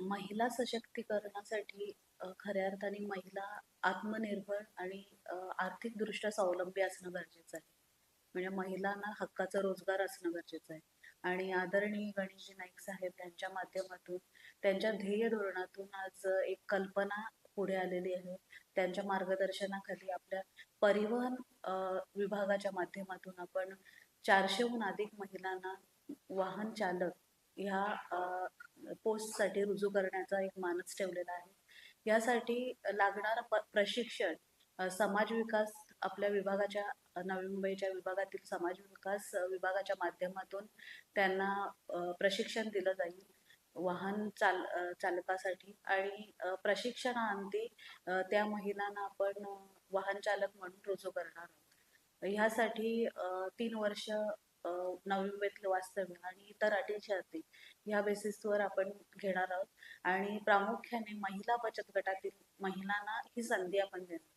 महिला सशक्तीकरणासाठी खऱ्या अर्थाने महिला आत्मनिर्भर आणि आर्थिकदृष्ट्या स्वावलंबी असणं गरजेचं आहे. म्हणजे महिलांना हक्काचा रोजगार असणं गरजेचं आहे. आणि आदरणीय गणेशजी नाईक साहेब यांच्या माध्यमातून, त्यांच्या ध्येय धोरणातून आज एक कल्पना पुढे आलेली आहे. त्यांच्या मार्गदर्शनाखाली आपल्या परिवहन विभागाच्या माध्यमातून आपण 400हून अधिक महिलांना वाहन चालक ह्या पोस्टसाठी रुजू करण्याचा एक मानस ठेवलेला आहे. यासाठी लागणारं प्रशिक्षण समाज विकास आपल्या विभागाच्या नवी मुंबईच्या विभागातील समाज विकास विभागाच्या माध्यमातून त्यांना प्रशिक्षण दिलं जाईल वाहन चालकासाठी. आणि प्रशिक्षणाअंती त्या महिलांना आपण वाहन चालक म्हणून रुजू करणार आहोत. ह्यासाठी 3 वर्ष नवी मुंबईतील वास्तव्य आणि इतर अटी शर्ती ह्या बेसिसवर आपण घेणार आहोत. आणि प्रामुख्याने महिला बचत गटातील महिलांना ही संधी आपण देणार.